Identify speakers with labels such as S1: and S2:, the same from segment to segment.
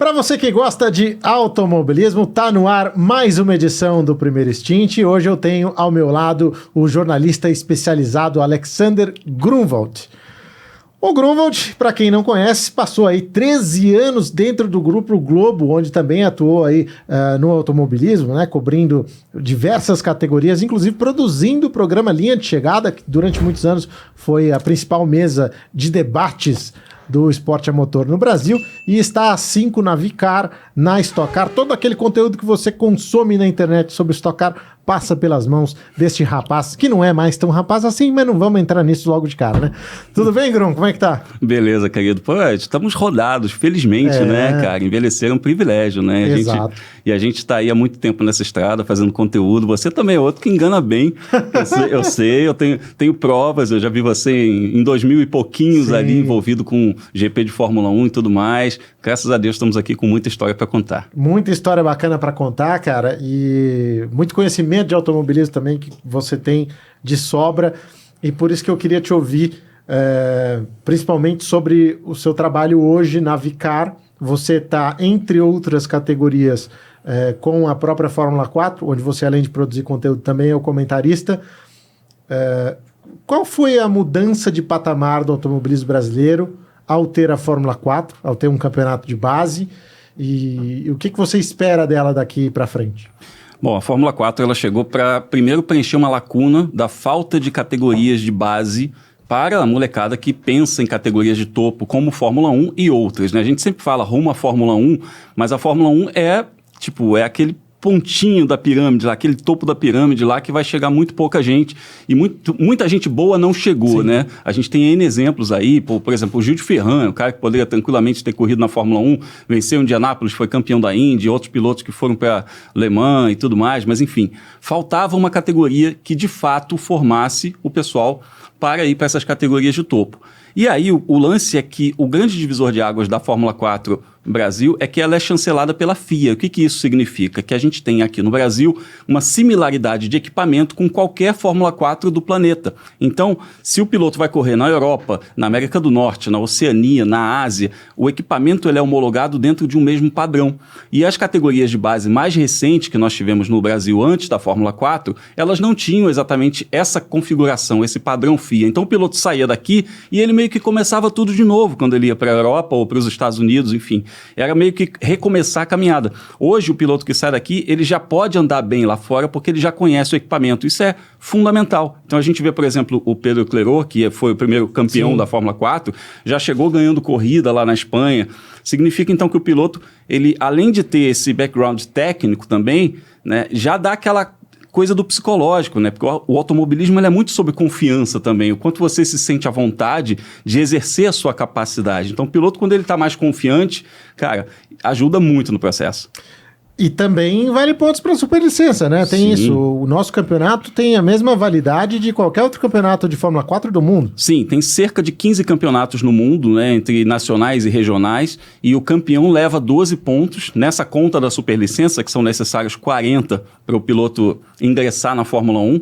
S1: Para você que gosta de automobilismo, tá no ar mais uma edição do Primeiro Stint. Hoje eu tenho ao meu lado o jornalista especializado Alexander Grunwald. O Grunwald, para quem não conhece, passou aí 13 anos dentro do Grupo Globo, onde também atuou aí no automobilismo, né, cobrindo diversas categorias, inclusive produzindo o programa Linha de Chegada, que durante muitos anos foi a principal mesa de debates do esporte a motor no Brasil, e está há 5 na Vicar, na Stock Car. Todo aquele conteúdo que você consome na internet sobre Stock Car passa pelas mãos deste rapaz, que não é mais tão rapaz assim, mas não vamos entrar nisso logo de cara, né? Tudo bem, Grum? Como é que tá?
S2: Beleza, querido. Pô, estamos rodados, felizmente, né, cara? Envelhecer é um privilégio, né?
S1: Exato.
S2: A gente tá aí há muito tempo nessa estrada, fazendo conteúdo. Você também é outro que engana bem. Eu tenho provas, eu já vi você em 2000 e pouquinhos. Sim. Ali, envolvido com GP de Fórmula 1 e tudo mais. Graças a Deus estamos aqui com muita história para contar.
S1: Muita história bacana para contar, cara, e muito conhecimento de automobilismo também que você tem de sobra, e por isso que eu queria te ouvir, principalmente sobre o seu trabalho hoje na Vicar. Você está, entre outras categorias, com a própria Fórmula 4, onde você, além de produzir conteúdo, também é o comentarista. Qual foi a mudança de patamar do automobilismo brasileiro ao ter a Fórmula 4, ao ter um campeonato de base, e o que você espera dela daqui para frente?
S2: Bom, a Fórmula 4 ela chegou para, primeiro, preencher uma lacuna da falta de categorias de base para a molecada que pensa em categorias de topo, como Fórmula 1 e outras, né? A gente sempre fala rumo à Fórmula 1, mas a Fórmula 1 é aquele pontinho da pirâmide, aquele topo da pirâmide lá que vai chegar muito pouca gente, e muita gente boa não chegou. Sim. Né? A gente tem N exemplos aí, por exemplo, o Gil de Ferran, o cara que poderia tranquilamente ter corrido na Fórmula 1, venceu em Indianápolis, foi campeão da Indy, outros pilotos que foram para Le Mans e tudo mais, mas enfim, faltava uma categoria que de fato formasse o pessoal para ir para essas categorias de topo. E aí o lance é que o grande divisor de águas da Fórmula 4 Brasil é que ela é chancelada pela FIA. O que isso significa? Que a gente tem aqui no Brasil uma similaridade de equipamento com qualquer Fórmula 4 do planeta. Então, se o piloto vai correr na Europa, na América do Norte, na Oceania, na Ásia, o equipamento ele é homologado dentro de um mesmo padrão. E as categorias de base mais recentes que nós tivemos no Brasil antes da Fórmula 4, elas não tinham exatamente essa configuração, esse padrão FIA. Então, o piloto saía daqui e ele meio que começava tudo de novo quando ele ia para a Europa ou para os Estados Unidos, enfim. Era meio que recomeçar a caminhada. Hoje, o piloto que sai daqui, ele já pode andar bem lá fora porque ele já conhece o equipamento. Isso é fundamental. Então, a gente vê, por exemplo, o Pedro Clerot, que foi o primeiro campeão Sim. da Fórmula 4, já chegou ganhando corrida lá na Espanha. Significa, então, que o piloto, ele, além de ter esse background técnico também, né, já dá aquela coisa do psicológico, né? Porque o automobilismo ele é muito sobre confiança também, o quanto você se sente à vontade de exercer a sua capacidade. Então, o piloto, quando ele está mais confiante, cara, ajuda muito no processo.
S1: E também vale pontos para superlicença, né? Tem Sim. isso. O nosso campeonato tem a mesma validade de qualquer outro campeonato de Fórmula 4 do mundo.
S2: Sim, tem cerca de 15 campeonatos no mundo, né? Entre nacionais e regionais, e o campeão leva 12 pontos nessa conta da superlicença, que são necessários 40 para o piloto ingressar na Fórmula 1.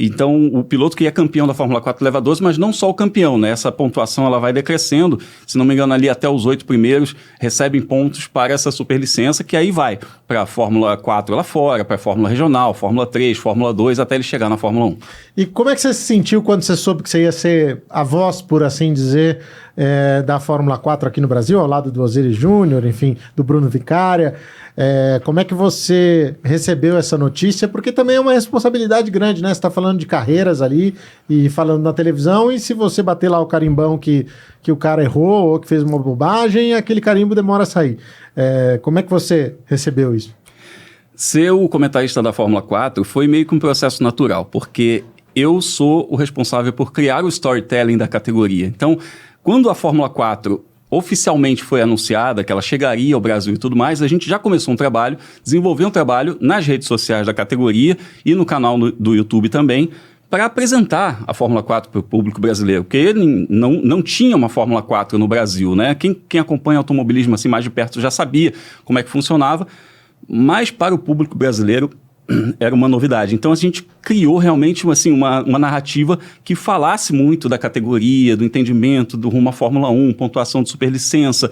S2: Então, o piloto que é campeão da Fórmula 4 leva 12, mas não só o campeão, né? Essa pontuação ela vai decrescendo. Se não me engano, ali até os 8 primeiros recebem pontos para essa superlicença, que aí vai para a Fórmula 4 lá fora, para a Fórmula Regional, Fórmula 3, Fórmula 2, até ele chegar na Fórmula 1.
S1: E como é que você se sentiu quando você soube que você ia ser a voz, por assim dizer, da Fórmula 4 aqui no Brasil, ao lado do Osiris Júnior, enfim, do Bruno Vicária? Como é que você recebeu essa notícia? Porque também é uma responsabilidade grande, né? Você está falando de carreiras ali e falando na televisão, e se você bater lá o carimbão que o cara errou ou que fez uma bobagem, aquele carimbo demora a sair. Como é que você recebeu isso?
S2: Ser o comentarista da Fórmula 4 foi meio que um processo natural, porque eu sou o responsável por criar o storytelling da categoria. Então, quando a Fórmula 4 oficialmente foi anunciada, que ela chegaria ao Brasil e tudo mais, a gente já começou um trabalho, desenvolveu um trabalho nas redes sociais da categoria e no canal do YouTube também, para apresentar a Fórmula 4 para o público brasileiro, porque ele não tinha uma Fórmula 4 no Brasil, né? Quem acompanha automobilismo assim mais de perto já sabia como é que funcionava, mas para o público brasileiro era uma novidade. Então a gente criou realmente assim, uma narrativa que falasse muito da categoria, do entendimento, do rumo à Fórmula 1, pontuação de superlicença,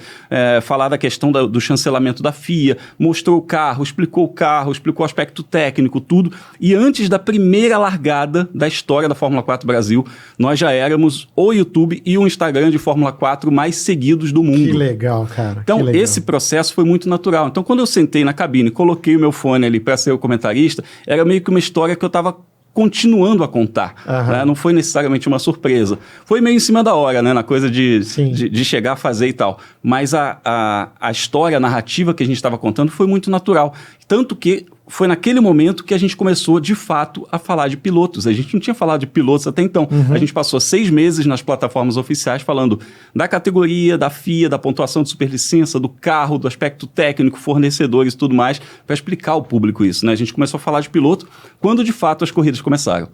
S2: falar da questão do chancelamento da FIA, mostrou o carro, explicou o aspecto técnico, tudo. E antes da primeira largada da história da Fórmula 4 Brasil, nós já éramos o YouTube e o Instagram de Fórmula 4 mais seguidos do mundo.
S1: Que legal, cara.
S2: Então, esse processo foi muito natural. Então, quando eu sentei na cabine, coloquei o meu fone ali para ser o comentarista, era meio que uma história que eu estava continuando a contar. Né? Não foi necessariamente uma surpresa. Foi meio em cima da hora, né? Na coisa de chegar a fazer e tal. Mas a história, a narrativa que a gente estava contando foi muito natural. Tanto que foi naquele momento que a gente começou, de fato, a falar de pilotos. A gente não tinha falado de pilotos até então. A gente passou 6 meses nas plataformas oficiais falando da categoria, da FIA, da pontuação de superlicença, do carro, do aspecto técnico, fornecedores e tudo mais, para explicar ao público isso, né? A gente começou a falar de piloto quando, de fato, as corridas começaram.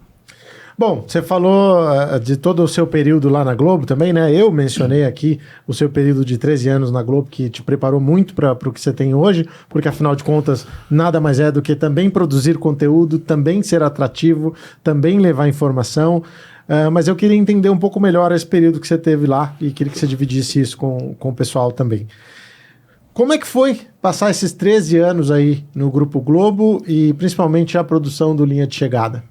S1: Bom, você falou de todo o seu período lá na Globo também, né? Eu mencionei aqui o seu período de 13 anos na Globo, que te preparou muito para o que você tem hoje, porque afinal de contas, nada mais é do que também produzir conteúdo, também ser atrativo, também levar informação. Mas eu queria entender um pouco melhor esse período que você teve lá e queria que você dividisse isso com o pessoal também. Como é que foi passar esses 13 anos aí no Grupo Globo e principalmente a produção do Linha de Chegada?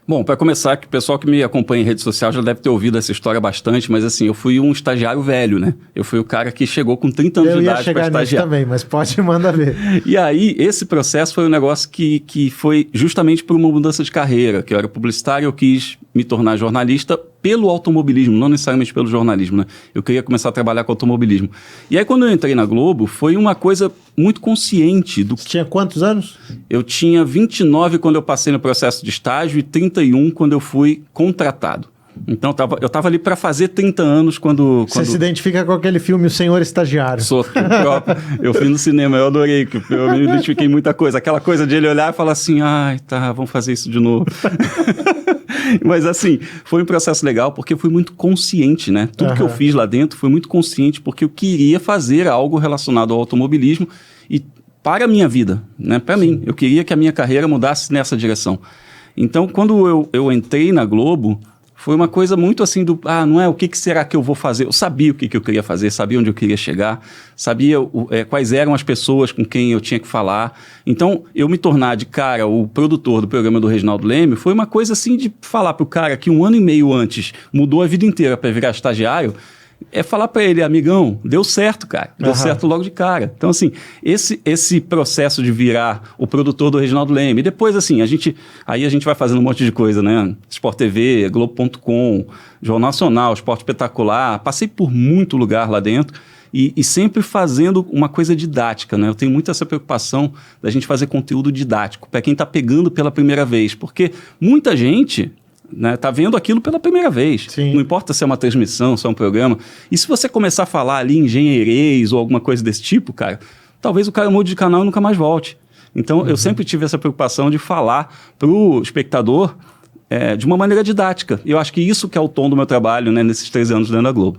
S2: Bom, para começar, que o pessoal que me acompanha em rede social já deve ter ouvido essa história bastante, mas assim, eu fui um estagiário velho, né? Eu fui o cara que chegou com 30 anos de idade para estagiar. Eu ia chegar nisso
S1: também, mas pode mandar ver.
S2: E aí, esse processo foi um negócio que foi justamente por uma mudança de carreira, que eu era publicitário, eu quis me tornar jornalista pelo automobilismo, não necessariamente pelo jornalismo, né? Eu queria começar a trabalhar com automobilismo. E aí, quando eu entrei na Globo, foi uma coisa muito consciente do...
S1: Você tinha quantos anos?
S2: Eu tinha 29 quando eu passei no processo de estágio e 31 quando eu fui contratado. Então, eu tava ali para fazer 30 anos quando...
S1: Você se identifica com aquele filme O Senhor Estagiário.
S2: Sou próprio. Eu fui no cinema, eu adorei, eu me identifiquei muita coisa. Aquela coisa de ele olhar e falar assim, ai, tá, vamos fazer isso de novo. Mas assim, foi um processo legal porque eu fui muito consciente, né? Tudo que eu fiz lá dentro foi muito consciente porque eu queria fazer algo relacionado ao automobilismo e para a minha vida, né? Para mim, eu queria que a minha carreira mudasse nessa direção. Então, quando eu entrei na Globo, foi uma coisa muito assim não é o que será que eu vou fazer? Eu sabia o que eu queria fazer, sabia onde eu queria chegar, sabia quais eram as pessoas com quem eu tinha que falar. Então, eu me tornar de cara o produtor do programa do Reginaldo Leme foi uma coisa assim de falar pro cara que 1 ano e meio antes mudou a vida inteira para virar estagiário, falar para ele, amigão, deu certo, cara. Deu certo logo de cara. Então, assim, esse processo de virar o produtor do Reginaldo Leme. E depois, assim, a gente vai fazendo um monte de coisa, né? Sport TV, Globo.com, Jornal Nacional, Esporte Espetacular. Passei por muito lugar lá dentro e sempre fazendo uma coisa didática, né? Eu tenho muito essa preocupação da gente fazer conteúdo didático para quem está pegando pela primeira vez. Porque muita gente... né, tá vendo aquilo pela primeira vez.
S1: Sim.
S2: Não importa se é uma transmissão, se é um programa. E se você começar a falar ali engenheirês ou alguma coisa desse tipo, cara, talvez o cara mude de canal e nunca mais volte. Então, eu sempre tive essa preocupação de falar pro espectador de uma maneira didática. E eu acho que isso que é o tom do meu trabalho, né, nesses 13 anos dentro da Globo.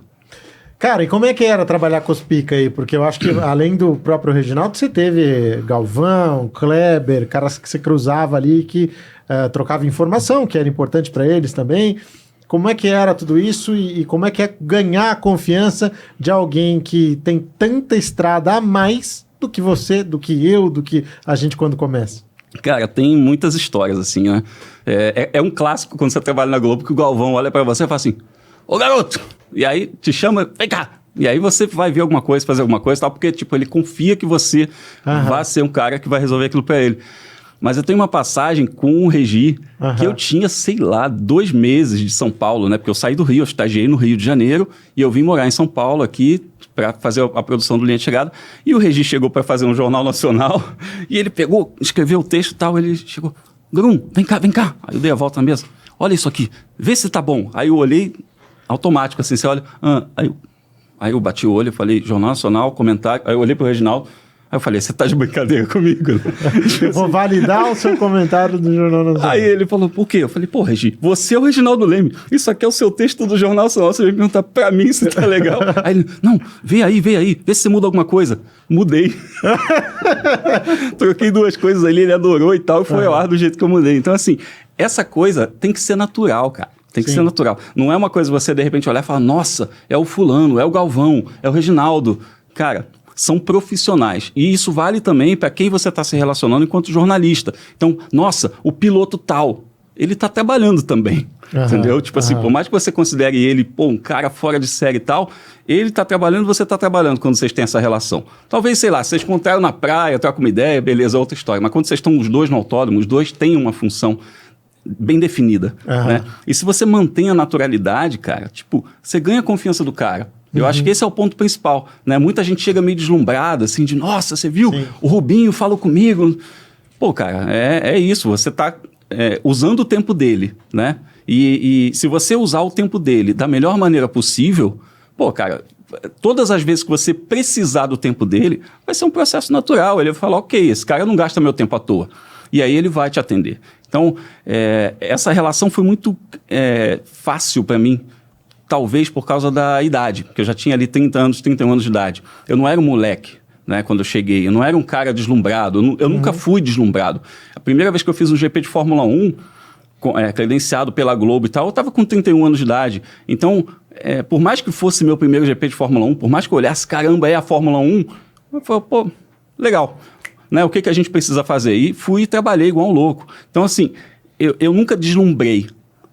S1: Cara, e como é que era trabalhar com os pica aí? Porque eu acho que, além do próprio Reginaldo, você teve Galvão, Kleber, caras que você cruzava ali que trocava informação, que era importante para eles também. Como é que era tudo isso e como é que é ganhar a confiança de alguém que tem tanta estrada a mais do que você, do que eu, do que a gente quando começa?
S2: Cara, tem muitas histórias assim, né? É um clássico quando você trabalha na Globo que o Galvão olha para você e fala assim, ô garoto! E aí te chama, vem cá! E aí você vai ver alguma coisa, fazer alguma coisa, tal, porque tipo, ele confia que você vai ser um cara que vai resolver aquilo para ele. Mas eu tenho uma passagem com o Regi, que eu tinha, sei lá, 2 meses de São Paulo, né? Porque eu saí do Rio, eu estagiei no Rio de Janeiro e eu vim morar em São Paulo aqui para fazer a produção do Linha de Chegada. E o Regi chegou para fazer um jornal nacional e ele pegou, escreveu o texto e tal, ele chegou, Grum, vem cá. Aí eu dei a volta na mesa, olha isso aqui, vê se tá bom. Aí eu olhei, automático assim, você olha, aí eu bati o olho, eu falei, Jornal Nacional, comentário, aí eu olhei pro Reginaldo, aí eu falei, você tá de brincadeira comigo? Né?
S1: Eu vou validar o seu comentário do Jornal Nacional.
S2: Aí ele falou, por quê? Eu falei, pô, Regi, você é o Reginaldo Leme, isso aqui é o seu texto do Jornal Nacional, você vai perguntar pra mim se tá legal. Aí ele, não, vê aí, vê se você muda alguma coisa. Mudei. Troquei 2 coisas ali, ele adorou e tal, e foi ao ar do jeito que eu mudei. Então, assim, essa coisa tem que ser natural, cara. Tem que ser natural. Não é uma coisa você, de repente, olhar e falar, nossa, é o fulano, é o Galvão, é o Reginaldo. Cara, são profissionais. E isso vale também para quem você está se relacionando enquanto jornalista. Então, nossa, o piloto tal, ele está trabalhando também. Entendeu? Tipo assim, por mais que você considere ele, um cara fora de série e tal, ele está trabalhando, você está trabalhando quando vocês têm essa relação. Talvez, sei lá, vocês encontraram na praia, trocam uma ideia, beleza, outra história. Mas quando vocês estão os dois no autódromo, os dois têm uma função bem definida, né? E se você mantém a naturalidade, cara, tipo, você ganha a confiança do cara. Eu acho que esse é o ponto principal, né? Muita gente chega meio deslumbrada, assim, de, nossa, você viu? O Rubinho falou comigo. Pô, cara, é isso, você tá usando o tempo dele, né? E se você usar o tempo dele da melhor maneira possível, pô, cara, todas as vezes que você precisar do tempo dele, vai ser um processo natural. Ele vai falar, ok, esse cara não gasta meu tempo à toa. E aí ele vai te atender. Então, essa relação foi muito fácil para mim, talvez por causa da idade, porque eu já tinha ali 30 anos, 31 anos de idade. Eu não era um moleque, né, quando eu cheguei. Eu não era um cara deslumbrado. Eu nunca fui deslumbrado. A primeira vez que eu fiz um GP de Fórmula 1, credenciado pela Globo e tal, eu estava com 31 anos de idade. Então, por mais que fosse meu primeiro GP de Fórmula 1, por mais que eu olhasse, caramba, é a Fórmula 1, eu falei, pô, legal. Né, o que a gente precisa fazer? E fui e trabalhei igual um louco. Então, assim, eu nunca deslumbrei.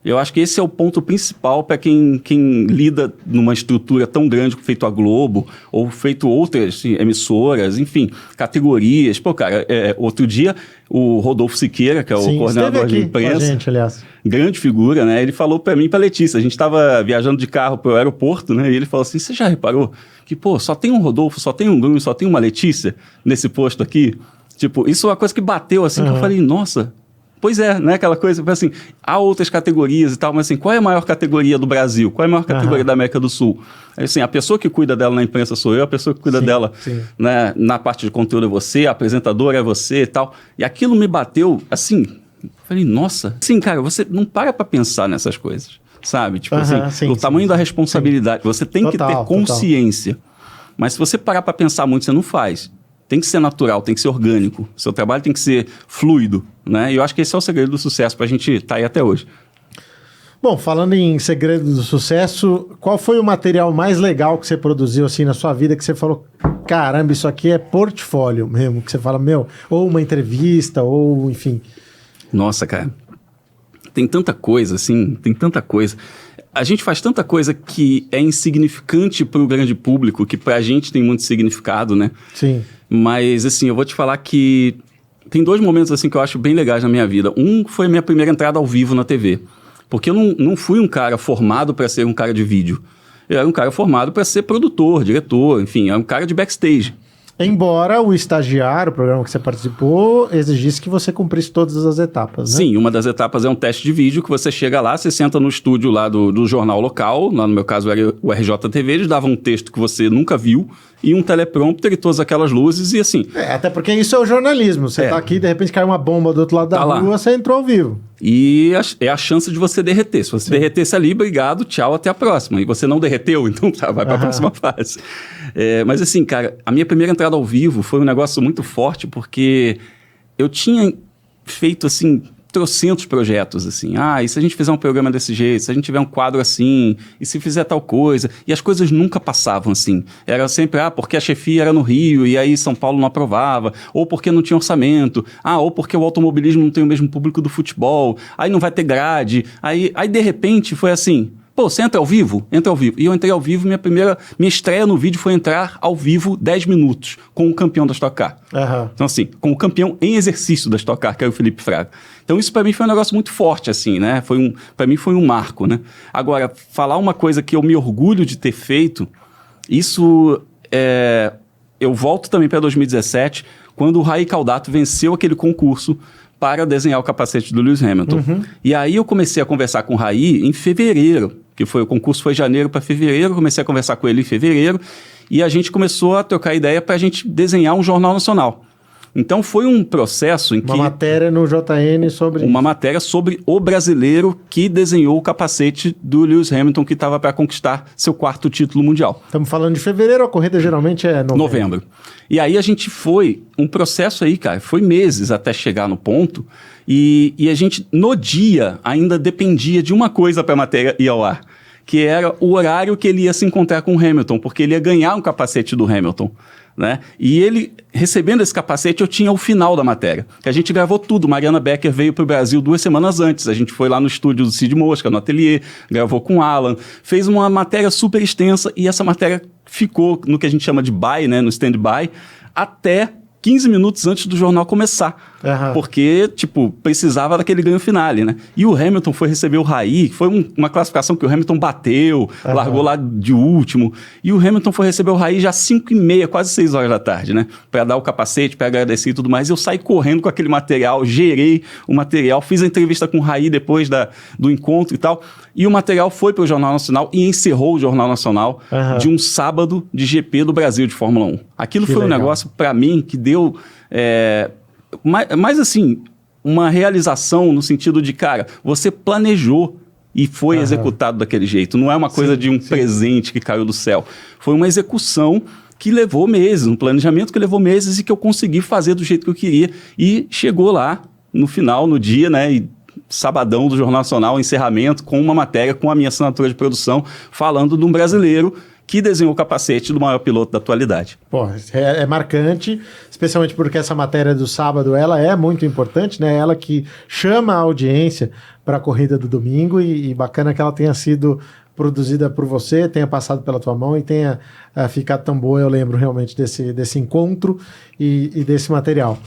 S2: Eu acho que esse é o ponto principal para quem lida numa estrutura tão grande feito a Globo, ou feito outras emissoras, enfim, categorias. Pô, cara, outro dia, o Rodolfo Siqueira, que é o coordenador de imprensa,
S1: com a gente, aliás,
S2: grande figura, né? Ele falou para mim e para Letícia, a gente estava viajando de carro para o aeroporto, né? E ele falou assim, você já reparou que, pô, só tem um Rodolfo, só tem um Bruno, só tem uma Letícia nesse posto aqui? Tipo, isso é uma coisa que bateu assim, que eu falei, nossa... Pois é, né? Aquela coisa, assim, há outras categorias e tal, mas assim, qual é a maior categoria do Brasil? Qual é a maior categoria da América do Sul? Assim, a pessoa que cuida dela na imprensa sou eu, a pessoa que cuida dela né, na parte de conteúdo é você, a apresentadora é você e tal. E aquilo me bateu, assim, eu falei, nossa, assim, cara, você não para pensar nessas coisas, sabe? Tipo o tamanho da responsabilidade, você tem que ter consciência. Mas se você parar para pensar muito, você não faz. Tem que ser natural, tem que ser orgânico. Seu trabalho tem que ser fluido, né? E eu acho que esse é o segredo do sucesso para a gente estar aí até hoje.
S1: Bom, falando em segredo do sucesso, qual foi o material mais legal que você produziu assim na sua vida que você falou, caramba, isso aqui é portfólio mesmo, que você fala, ou uma entrevista, ou enfim.
S2: Nossa, cara, tem tanta coisa, assim, tem tanta coisa. A gente faz tanta coisa que é insignificante para o grande público, que para a gente tem muito significado, né?
S1: Sim.
S2: Mas, assim, eu vou te falar que tem 2 momentos, assim, que eu acho bem legais na minha vida. Um foi a minha primeira entrada ao vivo na TV. Porque eu não fui um cara formado para ser um cara de vídeo. Eu era um cara formado para ser produtor, diretor, enfim, era um cara de backstage.
S1: Embora o estagiário, o programa que você participou, exigisse que você cumprisse todas as etapas, né?
S2: Sim, uma das etapas é um teste de vídeo que você chega lá, você senta no estúdio lá do jornal local, lá no meu caso era o RJTV, eles davam um texto que você nunca viu e um teleprompter e todas aquelas luzes e assim...
S1: até porque isso é o jornalismo, você tá aqui, de repente cai uma bomba do outro lado da rua, você entrou ao vivo.
S2: E é a chance de você derreter. Se você derretesse ali, obrigado, tchau, até a próxima. E você não derreteu, então vai para a próxima fase. Mas assim, cara, a minha primeira entrada ao vivo foi um negócio muito forte, porque eu tinha feito, assim, trocentos projetos, assim. E se a gente fizer um programa desse jeito, se a gente tiver um quadro assim, e se fizer tal coisa... E as coisas nunca passavam assim. Era sempre, porque a chefia era no Rio, e aí São Paulo não aprovava, ou porque não tinha orçamento, ou porque o automobilismo não tem o mesmo público do futebol, aí não vai ter grade. Aí de repente, foi assim... Pô, você entra ao vivo? Entra ao vivo. E eu entrei ao vivo, minha estreia no vídeo foi entrar ao vivo 10 minutos com o campeão da Stock Car. Então, assim, com o campeão em exercício da Stock Car, que era o Felipe Fraga. Então, isso para mim foi um negócio muito forte, assim, né? Para mim foi um marco, né? Agora, falar uma coisa que eu me orgulho de ter feito, isso eu volto também para 2017, quando o Ray Caldato venceu aquele concurso para desenhar o capacete do Lewis Hamilton. E aí eu comecei a conversar com o Ray em fevereiro, o concurso foi janeiro para fevereiro, comecei a conversar com ele em fevereiro, e a gente começou a trocar ideia para a gente desenhar um jornal nacional. Então foi um processo em que...
S1: Uma matéria no JN sobre...
S2: Uma matéria sobre o brasileiro que desenhou o capacete do Lewis Hamilton, que estava para conquistar seu 4º título mundial.
S1: Estamos falando de fevereiro, a corrida geralmente é novembro.
S2: E aí a gente foi, um processo aí, cara, foi meses até chegar no ponto, e a gente, no dia, ainda dependia de uma coisa para a matéria ir ao ar, que era o horário que ele ia se encontrar com o Hamilton, porque ele ia ganhar um capacete do Hamilton, né? E ele, recebendo esse capacete, eu tinha o final da matéria, que a gente gravou tudo. Mariana Becker veio para o Brasil 2 semanas antes, a gente foi lá no estúdio do Cid Mosca, no ateliê, gravou com o Alan, fez uma matéria super extensa, e essa matéria ficou no que a gente chama de by, né, no stand-by, até 15 minutos antes do jornal começar. Porque, precisava daquele ganho finale, né? E o Hamilton foi receber o Raí, que foi uma classificação que o Hamilton bateu, largou lá de último. E o Hamilton foi receber o Raí já às 5h30, quase 6 horas da tarde, né? Para dar o capacete, para agradecer e tudo mais. Eu saí correndo com aquele material, gerei o material, fiz a entrevista com o Raí depois do encontro e tal. E o material foi para o Jornal Nacional e encerrou o Jornal Nacional de um sábado de GP do Brasil de Fórmula 1. Aquilo foi um negócio, para mim, que deu... Mas assim, uma realização no sentido de, cara, você planejou e foi executado daquele jeito. Não é uma coisa de um presente que caiu do céu. Foi uma execução que levou meses, um planejamento que levou meses e que eu consegui fazer do jeito que eu queria. E chegou lá, no final, no dia, né? E sabadão do Jornal Nacional, encerramento, com uma matéria, com a minha assinatura de produção, falando de um brasileiro que desenhou o capacete do maior piloto da atualidade.
S1: Pô, é marcante, especialmente porque essa matéria do sábado, ela é muito importante, né? Ela que chama a audiência para a corrida do domingo e bacana que ela tenha sido produzida por você, tenha passado pela tua mão e tenha ficado tão boa. Eu lembro realmente desse encontro e desse material.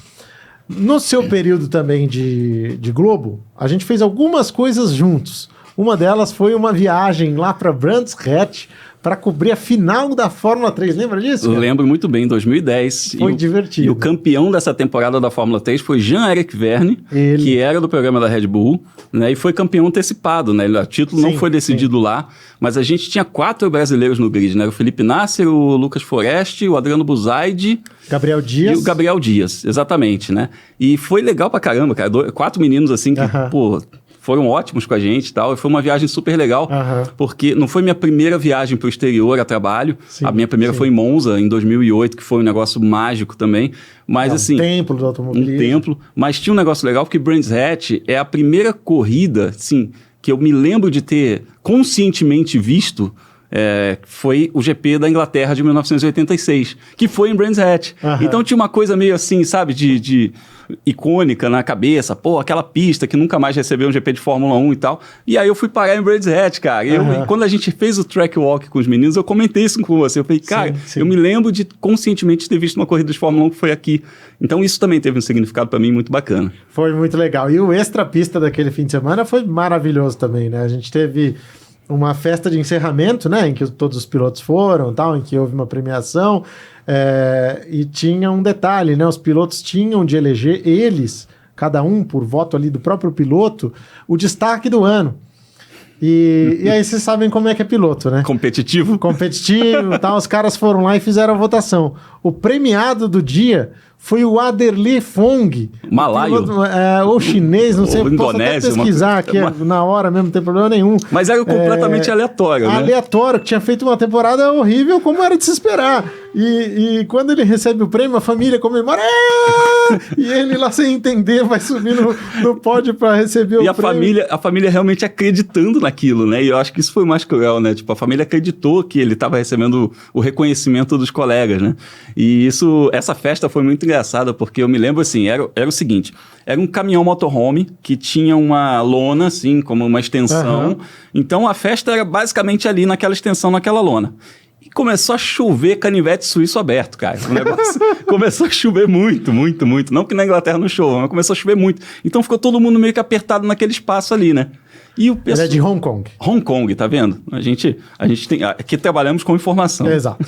S1: No seu período também de Globo, a gente fez algumas coisas juntos. Uma delas foi uma viagem lá para Brands Hatch, para cobrir a final da Fórmula 3. Lembra disso?
S2: Eu lembro muito bem, em 2010.
S1: Foi divertido.
S2: E o campeão dessa temporada da Fórmula 3 foi Jean-Éric Vergne, que era do programa da Red Bull, né, e foi campeão antecipado. Né? O título não foi decidido lá, mas a gente tinha 4 brasileiros no grid. Né? O Felipe Nasser, o Lucas Forest, o Adriano Buzaide...
S1: Gabriel Dias.
S2: E o Gabriel Dias, exatamente. Né? E foi legal pra caramba, cara. 4 meninos assim que, foram ótimos com a gente e tal. E foi uma viagem super legal, porque não foi minha primeira viagem para o exterior a trabalho. A minha primeira foi em Monza, em 2008, que foi um negócio mágico também. Mas assim...
S1: Um templo do automobilismo.
S2: Um templo. Mas tinha um negócio legal, porque Brands Hatch é a primeira corrida, assim, que eu me lembro de ter conscientemente visto... foi o GP da Inglaterra de 1986, que foi em Brands Hatch. Então tinha uma coisa meio assim, sabe, de icônica na cabeça, aquela pista que nunca mais recebeu um GP de Fórmula 1 e tal. E aí eu fui parar em Brands Hatch, cara. E quando a gente fez o track walk com os meninos, eu comentei isso com você. Eu falei, cara, eu me lembro de conscientemente ter visto uma corrida de Fórmula 1 que foi aqui. Então isso também teve um significado para mim muito bacana.
S1: Foi muito legal. E o extra pista daquele fim de semana foi maravilhoso também, né? A gente teve uma festa de encerramento, né, em que todos os pilotos foram, tal, em que houve uma premiação, e tinha um detalhe, né, os pilotos tinham de eleger eles, cada um por voto ali do próprio piloto, o destaque do ano. E aí vocês sabem como é que é piloto, né?
S2: Competitivo,
S1: tal, os caras foram lá e fizeram a votação. O premiado do dia foi o Aderli Fong.
S2: Malaio.
S1: Ou chinês, não sei.
S2: Posso até
S1: pesquisar aqui na hora mesmo, não tem problema nenhum.
S2: Mas era completamente aleatório, né?
S1: Aleatório, que tinha feito uma temporada horrível, como era de se esperar. E quando ele recebe o prêmio, a família comemora. E ele lá sem entender vai subir no pódio para receber o prêmio.
S2: E a família realmente acreditando naquilo, né? E eu acho que isso foi mais cruel, né? Tipo, a família acreditou que ele estava recebendo o reconhecimento dos colegas, né? E essa festa foi muito engraçada, porque eu me lembro assim, era o seguinte, era um caminhão motorhome que tinha uma lona, assim, como uma extensão. Então a festa era basicamente ali naquela extensão, naquela lona. E começou a chover canivete suíço aberto, cara. O negócio começou a chover muito, muito, muito. Não que na Inglaterra não chova, mas começou a chover muito. Então ficou todo mundo meio que apertado naquele espaço ali, né? E o pessoal...
S1: Ele é de Hong Kong.
S2: Hong Kong, tá vendo? A gente tem... Aqui trabalhamos com informação.
S1: Exato.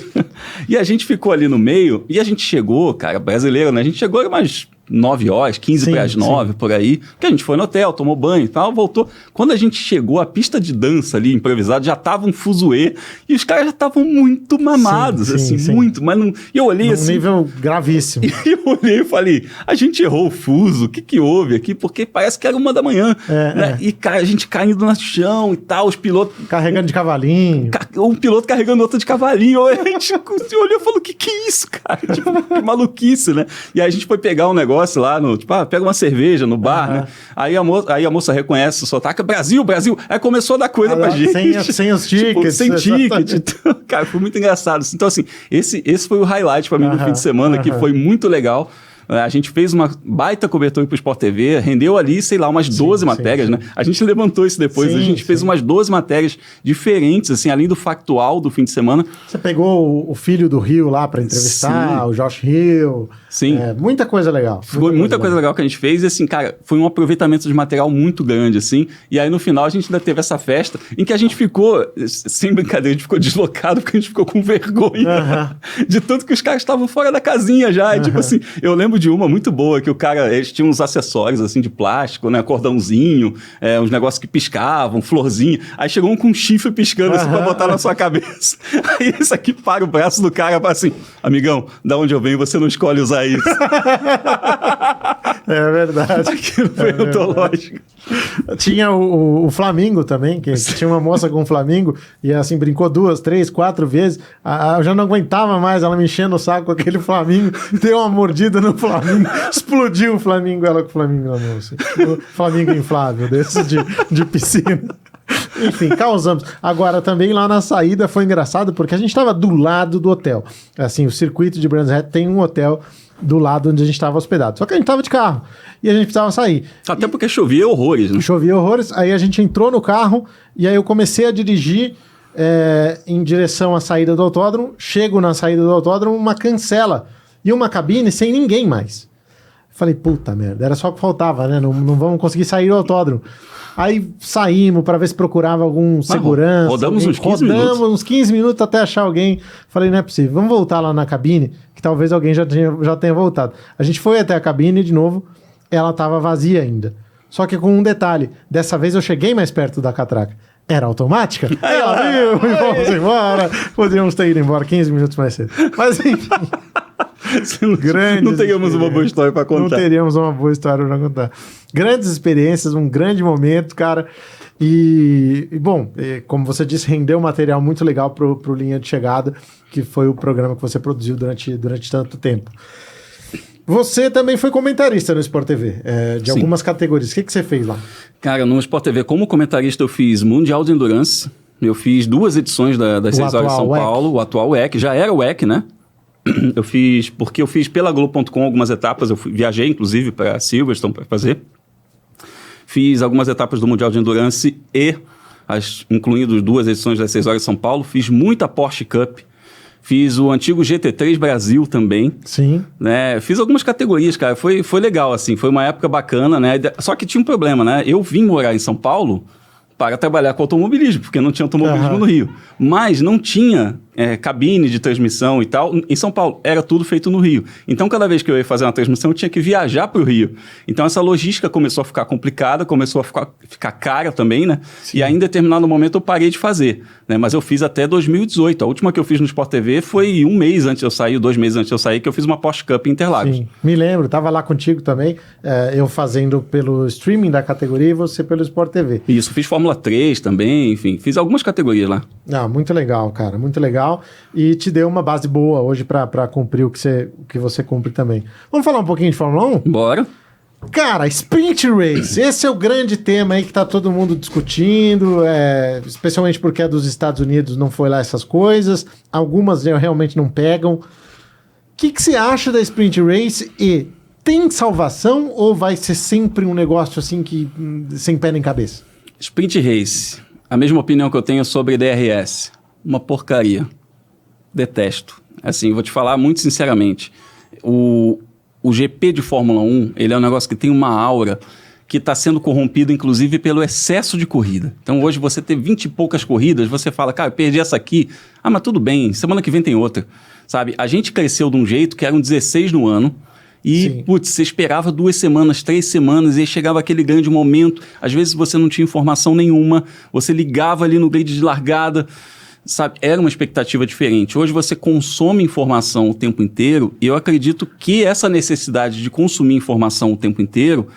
S2: E a gente ficou ali no meio, e a gente chegou, cara, brasileiro, né? A gente chegou umas 9 horas, 15 para as 9, por aí. Porque a gente foi no hotel, tomou banho e tal, voltou. Quando a gente chegou, a pista de dança ali, improvisada, já tava um fuzuê e os caras já estavam muito mamados, muito. Mas não... E eu olhei assim...
S1: nível gravíssimo.
S2: E eu olhei e falei, a gente errou o fuso, o que houve aqui? Porque parece que era 1 da manhã. Né? E a gente caindo no chão e tal, os pilotos...
S1: Carregando de cavalinho.
S2: Um piloto carregando outro de cavalinho. A gente olhou e falou, o que é isso, cara? Tipo, que maluquice, né? E aí a gente foi pegar um negócio lá, pega uma cerveja no bar, né? Aí a moça reconhece o sotaque, Brasil. Aí começou a dar coisa pra gente.
S1: Sem os tickets.
S2: Sem ticket. Então, cara, foi muito engraçado. Então, assim, esse foi o highlight pra mim do fim de semana, que foi muito legal. A gente fez uma baita cobertura pro Sport TV, rendeu ali, sei lá, umas 12 matérias, né? A gente levantou isso depois, a gente fez umas 12 matérias diferentes, assim, além do factual do fim de semana.
S1: Você pegou o filho do Rio lá para entrevistar, o Josh Hill.
S2: Sim.
S1: Muita coisa legal.
S2: Foi muita coisa legal que a gente fez e, assim, cara, foi um aproveitamento de material muito grande, assim. E aí, no final, a gente ainda teve essa festa em que a gente ficou, sem brincadeira, a gente ficou deslocado porque a gente ficou com vergonha de tanto que os caras estavam fora da casinha já. E, tipo assim, eu lembro de uma muito boa, que o cara, eles tinham uns acessórios, assim, de plástico, né, cordãozinho, uns negócios que piscavam, florzinha. Aí chegou um com um chifre piscando, assim, pra botar na sua cabeça. Aí esse aqui para o braço do cara e fala assim, amigão, da onde eu venho, você não escolhe usar isso.
S1: É verdade.
S2: Aquilo foi antológico.
S1: Tinha o Flamingo também, que tinha uma moça com o Flamingo e assim brincou 2, 3, 4 vezes. Eu já não aguentava mais ela me enchendo o saco com aquele Flamingo, deu uma mordida no Flamingo, explodiu o Flamingo, ela com o Flamingo na mão. Assim. O Flamingo inflável, desse de piscina. Enfim, causamos. Agora, também lá na saída foi engraçado porque a gente estava do lado do hotel. Assim, o circuito de Brands Hatch tem um hotel do lado onde a gente estava hospedado. Só que a gente estava de carro e a gente precisava sair.
S2: Até porque chovia horrores, né?
S1: Chovia horrores. Aí a gente entrou no carro e aí eu comecei a dirigir em direção à saída do autódromo. Chego na saída do autódromo, uma cancela e uma cabine sem ninguém mais. Falei, puta merda, era só o que faltava, né? Não vamos conseguir sair do autódromo. Aí saímos para ver se procurava algum segurança.
S2: Rodamos uns 15 minutos.
S1: Rodamos uns 15 minutos até achar alguém. Falei, não é possível, vamos voltar lá na cabine, que talvez alguém já tenha voltado. A gente foi até a cabine de novo, ela estava vazia ainda. Só que com um detalhe, dessa vez eu cheguei mais perto da catraca. Era automática? Ela viu e vamos embora. Podíamos ter ido embora 15 minutos mais cedo. Mas enfim...
S2: Não teríamos uma boa história para contar.
S1: Não teríamos uma boa história para contar. Grandes experiências, um grande momento, cara. E bom, como você disse, rendeu material muito legal pro Linha de Chegada, que foi o programa que você produziu durante tanto tempo. Você também foi comentarista no Sport TV, de algumas categorias. O que você fez lá?
S2: Cara, no Sport TV, como comentarista, eu fiz Mundial de Endurance. Eu fiz 2 edições das 6 horas de São Paulo, o atual WEC. Já era o WEC, né? Porque eu fiz pela Globo.com algumas etapas, viajei inclusive para Silverstone para fazer. Fiz algumas etapas do Mundial de Endurance incluindo 2 edições das 6 horas de São Paulo. Fiz muita Porsche Cup. Fiz o antigo GT3 Brasil também.
S1: Sim.
S2: Né? Fiz algumas categorias, cara. Foi legal, assim. Foi uma época bacana, né? Só que tinha um problema, né? Eu vim morar em São Paulo para trabalhar com automobilismo, porque não tinha automobilismo no Rio. Mas não tinha cabine de transmissão e tal. Em São Paulo, era tudo feito no Rio. Então, cada vez que eu ia fazer uma transmissão, eu tinha que viajar para o Rio. Então, essa logística começou a ficar complicada, começou a ficar cara também, né? Sim. E aí, em determinado momento, eu parei de fazer. Né? Mas eu fiz até 2018. A última que eu fiz no Sport TV foi 1 mês antes de eu sair, 2 meses antes de eu sair, que eu fiz uma Porsche Cup em Interlagos.
S1: Sim, me lembro. Estava lá contigo também, eu fazendo pelo streaming da categoria e você pelo Sport TV.
S2: Isso, fiz Fórmula 3 também, enfim, fiz algumas categorias lá.
S1: Muito legal, cara, muito legal. E te deu uma base boa hoje para cumprir o que você cumpre também. Vamos falar um pouquinho de Fórmula 1?
S2: Bora.
S1: Cara, Sprint Race, esse é o grande tema aí que tá todo mundo discutindo, especialmente porque é dos Estados Unidos, não foi lá essas coisas, algumas realmente não pegam. O que você acha da Sprint Race e tem salvação ou vai ser sempre um negócio assim que sem pé nem cabeça?
S2: Sprint Race, a mesma opinião que eu tenho sobre DRS, uma porcaria. Detesto. Assim, vou te falar muito sinceramente. O GP de Fórmula 1, ele é um negócio que tem uma aura que está sendo corrompido, inclusive, pelo excesso de corrida. Então, hoje, você ter 20 e poucas corridas, você fala, cara, eu perdi essa aqui. Ah, mas tudo bem, semana que vem tem outra. Sabe? A gente cresceu de um jeito que eram 16 no ano, E, putz, você esperava 2 semanas, 3 semanas, e aí chegava aquele grande momento. Às vezes você não tinha informação nenhuma, você ligava ali no grid de largada, sabe? Era uma expectativa diferente. Hoje você consome informação o tempo inteiro, e eu acredito que essa necessidade de consumir informação o tempo inteiro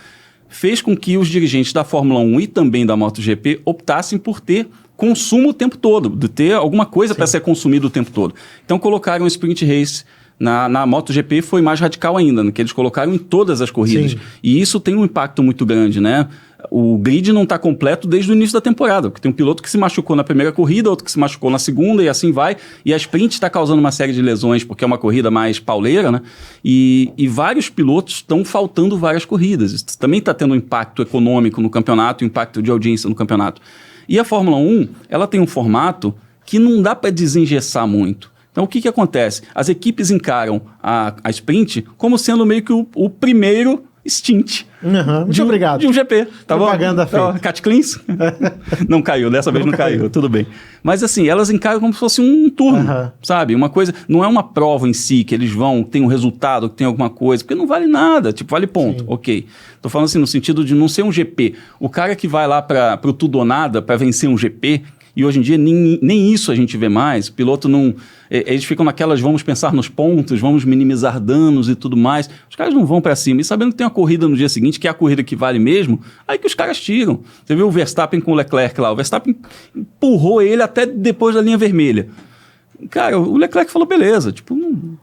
S2: fez com que os dirigentes da Fórmula 1 e também da MotoGP optassem por ter consumo o tempo todo, de ter alguma coisa para ser consumido o tempo todo. Então colocaram o Sprint Race. Na MotoGP foi mais radical ainda, né, que eles colocaram em todas as corridas. Sim. E isso tem um impacto muito grande, né? O grid não está completo desde o início da temporada, porque tem um piloto que se machucou na primeira corrida, outro que se machucou na segunda, e assim vai. E a sprint está causando uma série de lesões, porque é uma corrida mais pauleira, né? E vários pilotos estão faltando várias corridas. Isso também está tendo um impacto econômico no campeonato, um impacto de audiência no campeonato. E a Fórmula 1, ela tem um formato que não dá para desengessar muito. Então, o que acontece? As equipes encaram a sprint como sendo meio que o primeiro stint.
S1: Muito obrigado.
S2: De um GP. Tá
S1: Propaganda feita.
S2: Cat Cleans? Não caiu, dessa vez não caiu, tudo bem. Mas assim, elas encaram como se fosse um turno, sabe? Uma coisa, não é uma prova em si, que eles vão, tem um resultado, que tem alguma coisa, porque não vale nada, tipo, vale ponto, sim. Ok. Tô falando assim, no sentido de não ser um GP. O cara que vai lá pro tudo ou nada, para vencer um GP, e hoje em dia nem isso a gente vê mais. O piloto não... Eles ficam naquelas, vamos pensar nos pontos, vamos minimizar danos e tudo mais. Os caras não vão para cima. E sabendo que tem uma corrida no dia seguinte, que é a corrida que vale mesmo, aí que os caras tiram. Você viu o Verstappen com o Leclerc lá. O Verstappen empurrou ele até depois da linha vermelha. Cara, o Leclerc falou, beleza, tipo,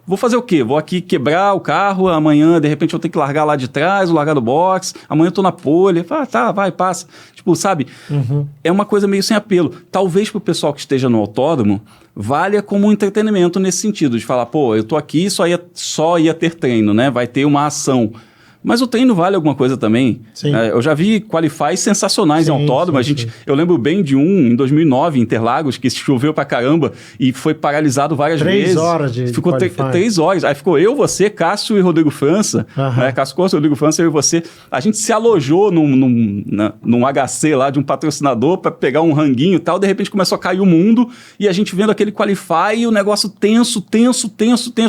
S2: vou fazer o quê? Vou aqui quebrar o carro, amanhã, de repente, eu tenho que largar lá de trás, largar do box, amanhã eu tô na pole. Tá, vai, passa. Tipo, sabe? É uma coisa meio sem apelo. Talvez pro pessoal que esteja no autódromo, valha como um entretenimento nesse sentido, de falar, pô, eu tô aqui, só ia ter treino, né? Vai ter uma ação. Mas o treino vale alguma coisa também. Eu já vi qualifies sensacionais em autódromo. Eu lembro bem de em 2009, em Interlagos, que choveu pra caramba e foi paralisado várias vezes.
S1: 3 horas de
S2: ficou 3 horas. Aí ficou eu, você, Cássio e Rodrigo França. Cássio Costa, Rodrigo França, eu e você. A gente se alojou num HC lá de um patrocinador pra pegar um ranguinho e tal. De repente começou a cair o mundo e a gente vendo aquele qualify e o negócio tenso.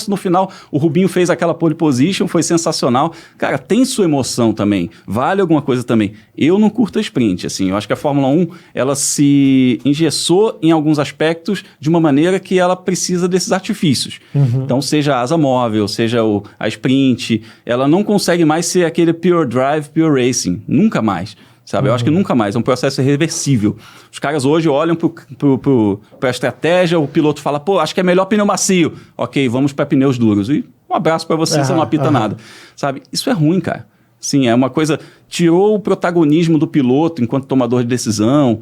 S2: No final, o Rubinho fez aquela pole position, foi sensacional. Cara, tem sua emoção também, vale alguma coisa também. Eu não curto a sprint, assim, eu acho que a Fórmula 1, ela se engessou em alguns aspectos de uma maneira que ela precisa desses artifícios. Então, seja a asa móvel, seja a sprint, ela não consegue mais ser aquele pure drive, pure racing, nunca mais. Sabe? Eu acho que nunca mais, é um processo irreversível. Os caras hoje olham para a estratégia, o piloto fala, pô, acho que é melhor pneu macio. Ok, vamos para pneus duros. E um abraço para você, você não apita nada. Sabe? Isso é ruim, cara. Sim, é uma coisa... Tirou o protagonismo do piloto enquanto tomador de decisão,